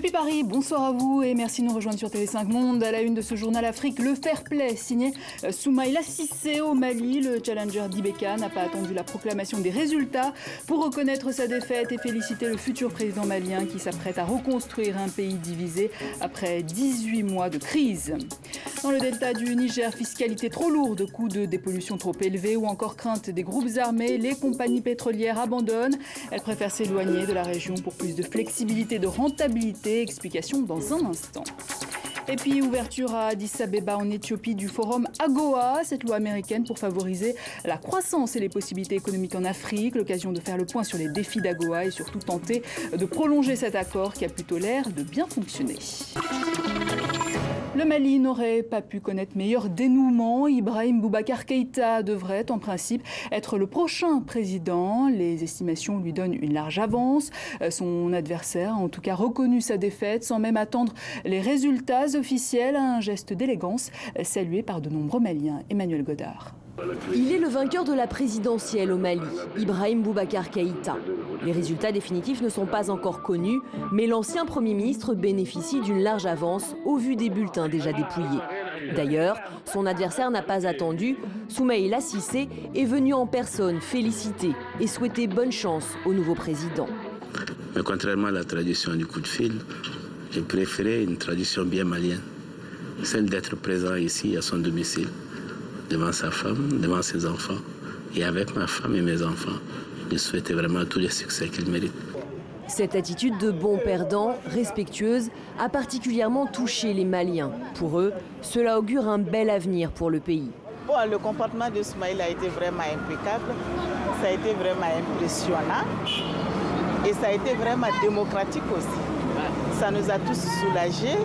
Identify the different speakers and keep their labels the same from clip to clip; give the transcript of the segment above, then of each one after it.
Speaker 1: Depuis Paris, bonsoir à vous et merci de nous rejoindre sur TV5 Monde. À la une de ce journal Afrique, le fair play signé Soumaïla Cissé au Mali. Le challenger d'Ibeka n'a pas attendu la proclamation des résultats pour reconnaître sa défaite et féliciter le futur président malien qui s'apprête à reconstruire un pays divisé après 18 mois de crise. Dans le delta du Niger, fiscalité trop lourde, coût de dépollution trop élevé ou encore crainte des groupes armés, les compagnies pétrolières abandonnent. Elles préfèrent s'éloigner de la région pour plus de flexibilité, de rentabilité. Explication dans un instant. Et puis ouverture à Addis Abeba en Éthiopie du forum AGOA, cette loi américaine pour favoriser la croissance et les possibilités économiques en Afrique. L'occasion de faire le point sur les défis d'AGOA et surtout tenter de prolonger cet accord qui a plutôt l'air de bien fonctionner. Le Mali n'aurait pas pu connaître meilleur dénouement. Ibrahim Boubacar Keïta devrait en principe être le prochain président. Les estimations lui donnent une large avance. Son adversaire a en tout cas reconnu sa défaite sans même attendre les résultats officiels. Un geste d'élégance salué par de nombreux Maliens. Emmanuel Godard.
Speaker 2: Il est le vainqueur de la présidentielle au Mali, Ibrahim Boubacar Keïta. Les résultats définitifs ne sont pas encore connus, mais l'ancien Premier ministre bénéficie d'une large avance au vu des bulletins déjà dépouillés. D'ailleurs, son adversaire n'a pas attendu. Soumaïla Cissé est venu en personne féliciter et souhaiter bonne chance au nouveau président.
Speaker 3: Mais contrairement à la tradition du coup de fil, j'ai préféré une tradition bien malienne, celle d'être présent ici à son domicile, devant sa femme, devant ses enfants. Et avec ma femme et mes enfants, je souhaitais vraiment tous les succès qu'ils méritent.
Speaker 2: Cette attitude de bon perdant, respectueuse, a particulièrement touché les Maliens. Pour eux, cela augure un bel avenir pour le pays.
Speaker 4: Bon, le comportement de Soumaïla a été vraiment impeccable, ça a été vraiment impressionnant et ça a été vraiment démocratique aussi. Ça nous a tous soulagés.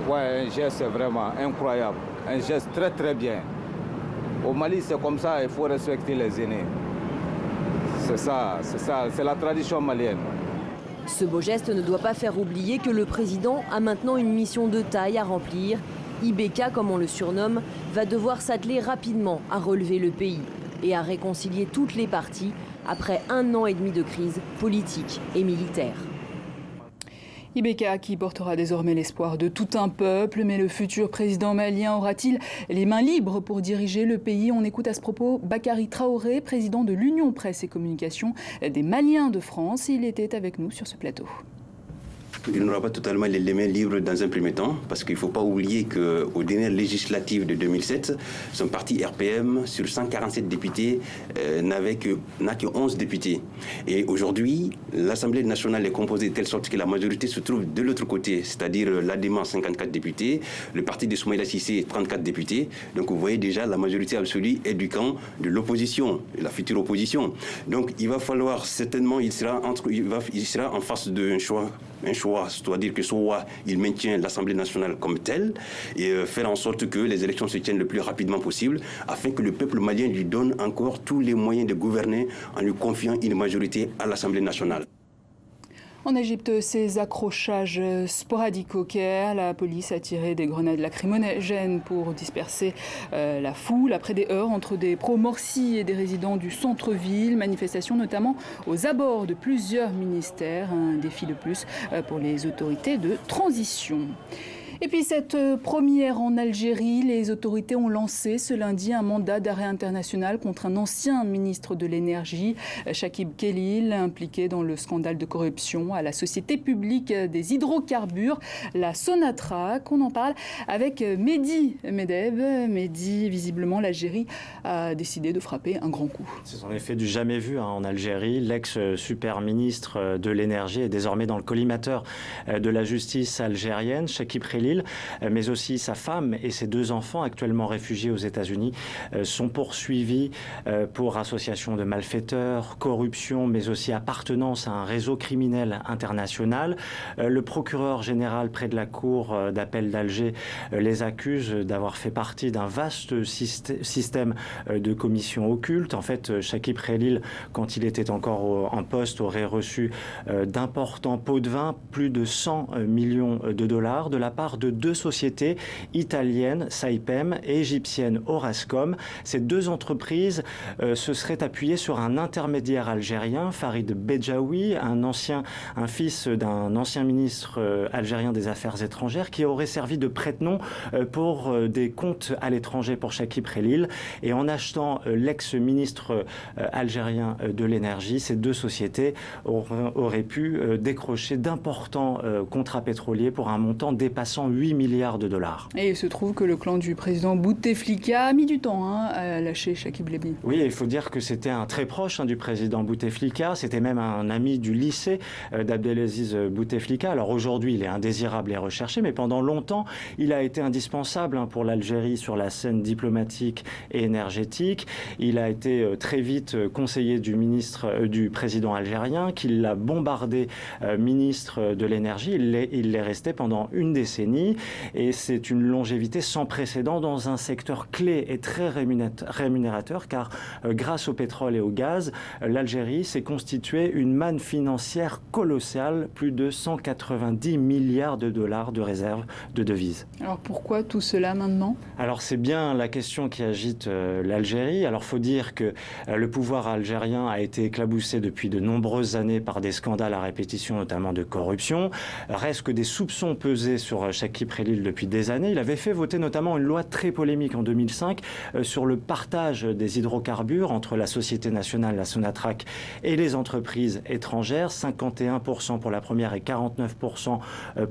Speaker 5: Ouais, un geste vraiment incroyable, un geste très très bien. Au Mali, c'est comme ça, il faut respecter les aînés. C'est ça, c'est la tradition malienne.
Speaker 2: Ce beau geste ne doit pas faire oublier que le président a maintenant une mission de taille à remplir. Ibeka, comme on le surnomme, va devoir s'atteler rapidement à relever le pays et à réconcilier toutes les parties après 1 an et demi de crise politique et militaire.
Speaker 1: Ibeka qui portera désormais l'espoir de tout un peuple, mais le futur président malien aura-t-il les mains libres pour diriger le pays? On écoute à ce propos Bakary Traoré, président de l'Union Presse et Communication des Maliens de France. Il était avec nous sur ce plateau.
Speaker 6: Il n'aura pas totalement les mains libres dans un premier temps, parce qu'il ne faut pas oublier qu'aux dernières législatives de 2007, son parti RPM, sur 147 députés, n'a que 11 députés. Et aujourd'hui, l'Assemblée nationale est composée de telle sorte que la majorité se trouve de l'autre côté, c'est-à-dire l'ADEMA, 54 députés, le parti de Soumaïla Cissé, 34 députés. Donc vous voyez déjà, la majorité absolue est du camp de l'opposition, la future opposition. Donc il va falloir certainement, il sera en face d'un choix, c'est-à-dire que soit il maintient l'Assemblée nationale comme telle et faire en sorte que les élections se tiennent le plus rapidement possible afin que le peuple malien lui donne encore tous les moyens de gouverner en lui confiant une majorité à l'Assemblée nationale.
Speaker 1: En Égypte, ces accrochages sporadiques au Caire, la police a tiré des grenades lacrymogènes pour disperser la foule après des heurts entre des pro-Morsi et des résidents du centre-ville. Manifestation notamment aux abords de plusieurs ministères, un défi de plus pour les autorités de transition. Et puis cette première en Algérie, les autorités ont lancé ce lundi un mandat d'arrêt international contre un ancien ministre de l'énergie, Chakib Khalil, impliqué dans le scandale de corruption à la société publique des hydrocarbures, la Sonatrach. On en parle avec Mehdi Medeb. Mehdi, visiblement, l'Algérie a décidé de frapper un grand coup.
Speaker 7: C'est en effet du jamais vu en Algérie. L'ex-super ministre de l'énergie est désormais dans le collimateur de la justice algérienne, Chakib Khalil, mais aussi sa femme et ses 2 enfants actuellement réfugiés aux États-Unis sont poursuivis pour association de malfaiteurs, corruption, mais aussi appartenance à un réseau criminel international. Le procureur général près de la cour d'appel d'Alger les accuse d'avoir fait partie d'un vaste système de commissions occultes. En fait, Chakib Khalil, quand il était encore en poste, aurait reçu d'importants pots de vin, plus de 100 millions de dollars de la part de deux sociétés italiennes, Saipem, et égyptienne, Orascom. Ces deux entreprises se seraient appuyées sur un intermédiaire algérien, Farid Bedjaoui, un fils d'un ancien ministre algérien des Affaires étrangères, qui aurait servi de prête-nom pour des comptes à l'étranger pour Chakib Khelil. Et en achetant l'ex-ministre algérien de l'énergie, ces deux sociétés auraient pu décrocher d'importants contrats pétroliers pour un montant dépassant 8 milliards de dollars.
Speaker 1: Et il se trouve que le clan du président Bouteflika a mis du temps à lâcher Chakib Khelil.
Speaker 7: Oui, il faut dire que c'était un très proche du président Bouteflika. C'était même un ami du lycée d'Abdelaziz Bouteflika. Alors aujourd'hui, il est indésirable et recherché, mais pendant longtemps, il a été indispensable pour l'Algérie sur la scène diplomatique et énergétique. Il a été très vite conseiller du président algérien, qui l'a bombardé ministre de l'énergie. Il l'est resté pendant une décennie et c'est une longévité sans précédent dans un secteur clé et très rémunérateur car grâce au pétrole et au gaz, l'Algérie s'est constituée une manne financière colossale, plus de 190 milliards de dollars de réserves de devises.
Speaker 1: Alors pourquoi tout cela maintenant ?
Speaker 7: Alors c'est bien la question qui agite l'Algérie. Alors faut dire que le pouvoir algérien a été éclaboussé depuis de nombreuses années par des scandales à répétition, notamment de corruption. Reste que des soupçons pesaient sur Chakib Khelil depuis des années. Il avait fait voter notamment une loi très polémique en 2005 sur le partage des hydrocarbures entre la Société nationale, la Sonatrach, et les entreprises étrangères, 51% pour la première et 49%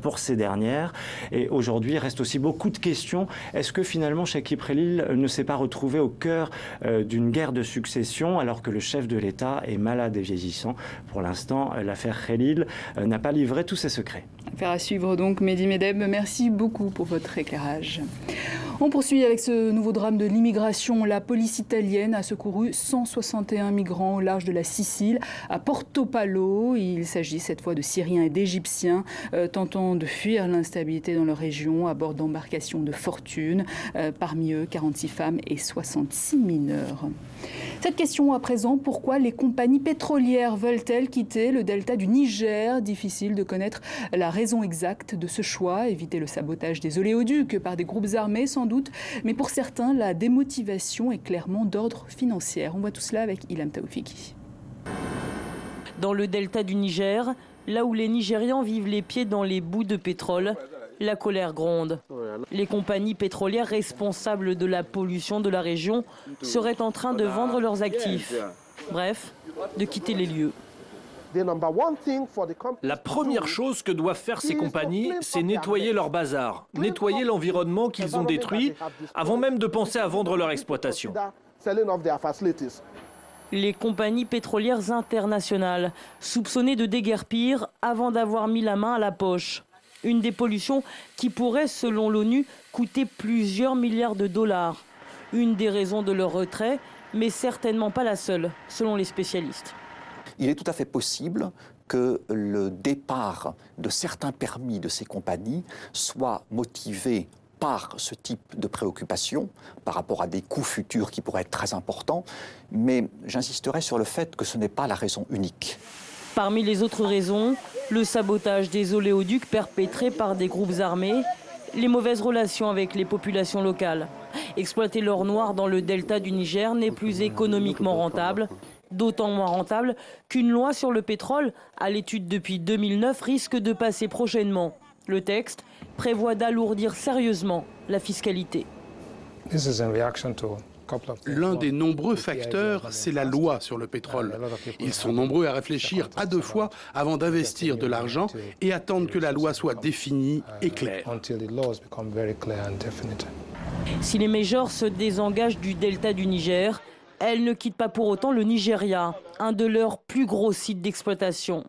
Speaker 7: pour ces dernières. Et aujourd'hui, il reste aussi beaucoup de questions. Est-ce que finalement Chakib Khelil ne s'est pas retrouvé au cœur d'une guerre de succession alors que le chef de l'État est malade et vieillissant? Pour l'instant, l'affaire Khelil n'a pas livré tous ses secrets.
Speaker 1: Affaire à suivre donc, Mehdi Medeb. Merci beaucoup pour votre éclairage. On poursuit avec ce nouveau drame de l'immigration. La police italienne a secouru 161 migrants au large de la Sicile, à Portopalo. Il s'agit cette fois de Syriens et d'Égyptiens tentant de fuir l'instabilité dans leur région à bord d'embarcations de fortune. Parmi eux, 46 femmes et 66 mineurs. Cette question à présent, pourquoi les compagnies pétrolières veulent-elles quitter le delta du Niger? Difficile de connaître la raison exacte de ce choix. Éviter le sabotage des oléoducs par des groupes armés sans doute. Mais pour certains, la démotivation est clairement d'ordre financier. On voit tout cela avec Ilham Taoufiki.
Speaker 8: Dans le delta du Niger, là où les Nigérians vivent les pieds dans les boues de pétrole, la colère gronde. Les compagnies pétrolières responsables de la pollution de la région seraient en train de vendre leurs actifs. Bref, de quitter les lieux.
Speaker 9: La première chose que doivent faire ces compagnies, c'est nettoyer leur bazar, nettoyer l'environnement qu'ils ont détruit, avant même de penser à vendre leur exploitation.
Speaker 8: Les compagnies pétrolières internationales, soupçonnées de déguerpir avant d'avoir mis la main à la poche. Une dépollution qui pourrait, selon l'ONU, coûter plusieurs milliards de dollars. Une des raisons de leur retrait, mais certainement pas la seule, selon les spécialistes.
Speaker 10: Il est tout à fait possible que le départ de certains permis de ces compagnies soit motivé par ce type de préoccupation, par rapport à des coûts futurs qui pourraient être très importants, mais j'insisterai sur le fait que ce n'est pas la raison unique.
Speaker 8: Parmi les autres raisons, le sabotage des oléoducs perpétrés par des groupes armés, les mauvaises relations avec les populations locales. Exploiter l'or noir dans le delta du Niger n'est plus économiquement rentable, d'autant moins rentable qu'une loi sur le pétrole, à l'étude depuis 2009, risque de passer prochainement. Le texte prévoit d'alourdir sérieusement la fiscalité.
Speaker 11: L'un des nombreux facteurs, c'est la loi sur le pétrole. Ils sont nombreux à réfléchir à deux fois avant d'investir de l'argent et attendre que la loi soit définie et claire.
Speaker 8: Si les majors se désengagent du delta du Niger, elles ne quittent pas pour autant le Nigeria, un de leurs plus gros sites d'exploitation.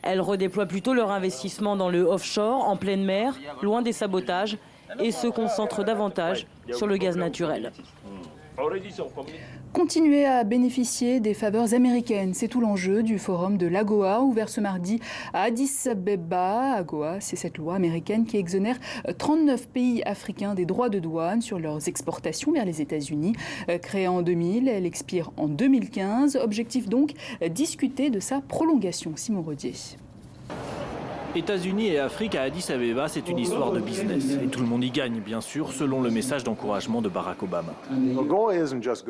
Speaker 8: Elles redéploient plutôt leur investissement dans le offshore, en pleine mer, loin des sabotages, et se concentrent davantage sur le gaz naturel.
Speaker 1: Continuer à bénéficier des faveurs américaines, c'est tout l'enjeu du forum de l'AGOA, ouvert ce mardi à Addis Abeba. AGOA, c'est cette loi américaine qui exonère 39 pays africains des droits de douane sur leurs exportations vers les États-Unis. Créée en 2000, elle expire en 2015. Objectif donc, discuter de sa prolongation. Simon Rodier.
Speaker 9: États-Unis et Afrique à Addis Abeba, c'est une histoire de business. Et tout le monde y gagne, bien sûr, selon le message d'encouragement de Barack Obama.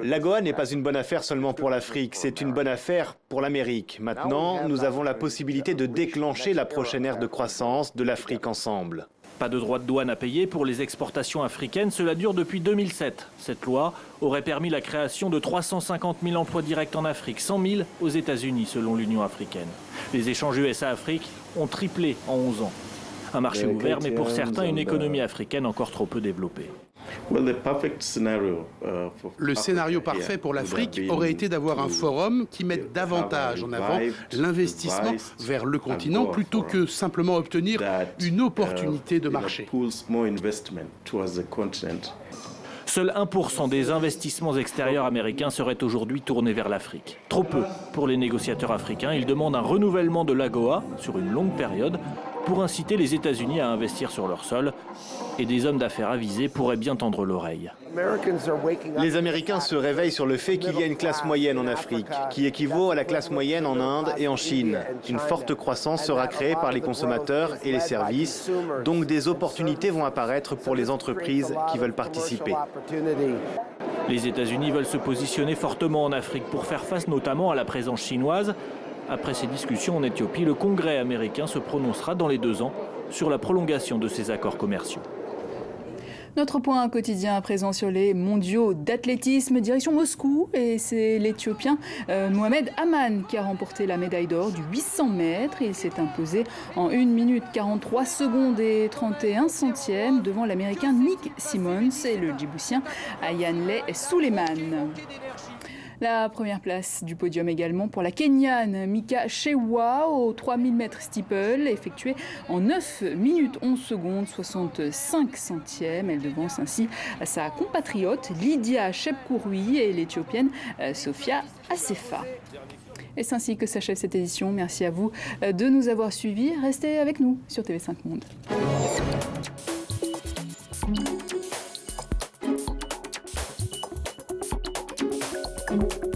Speaker 12: L'AGOA n'est pas une bonne affaire seulement pour l'Afrique, c'est une bonne affaire pour l'Amérique. Maintenant, nous avons la possibilité de déclencher la prochaine ère de croissance de l'Afrique ensemble.
Speaker 9: Pas de droits de douane à payer pour les exportations africaines, cela dure depuis 2007. Cette loi aurait permis la création de 350 000 emplois directs en Afrique, 100 000 aux États-Unis selon l'Union africaine. Les échanges USA-Afrique ont triplé en 11 ans. Un marché ouvert, mais pour certains, une économie africaine encore trop peu développée.
Speaker 11: Le scénario parfait pour l'Afrique aurait été d'avoir un forum qui mette davantage en avant l'investissement vers le continent plutôt que simplement obtenir une opportunité de marché.
Speaker 9: Seul 1% des investissements extérieurs américains seraient aujourd'hui tournés vers l'Afrique. Trop peu pour les négociateurs africains. Ils demandent un renouvellement de l'AGOA sur une longue période pour inciter les États-Unis à investir sur leur sol. Et des hommes d'affaires avisés pourraient bien tendre l'oreille.
Speaker 12: Les Américains se réveillent sur le fait qu'il y a une classe moyenne en Afrique, qui équivaut à la classe moyenne en Inde et en Chine. Une forte croissance sera créée par les consommateurs et les services, donc des opportunités vont apparaître pour les entreprises qui veulent participer.
Speaker 9: Les États-Unis veulent se positionner fortement en Afrique pour faire face notamment à la présence chinoise. Après ces discussions en Éthiopie, le Congrès américain se prononcera dans les 2 ans sur la prolongation de ces accords commerciaux.
Speaker 1: Notre point quotidien à présent sur les mondiaux d'athlétisme, direction Moscou, et c'est l'Éthiopien Mohamed Aman qui a remporté la médaille d'or du 800 mètres. Il s'est imposé en 1 minute 43 secondes et 31 centièmes devant l'Américain Nick Simmons et le Djiboutien Ayanleh Suleiman. La première place du podium également pour la Kenyane Mika Chewa au 3000 mètres steeple, effectué en 9 minutes 11 secondes 65 centièmes. Elle devance ainsi sa compatriote Lydia Chepkourou et l'Éthiopienne Sophia Assefa. Et c'est ainsi que s'achève cette édition. Merci à vous de nous avoir suivis. Restez avec nous sur TV5 Monde. Thank you.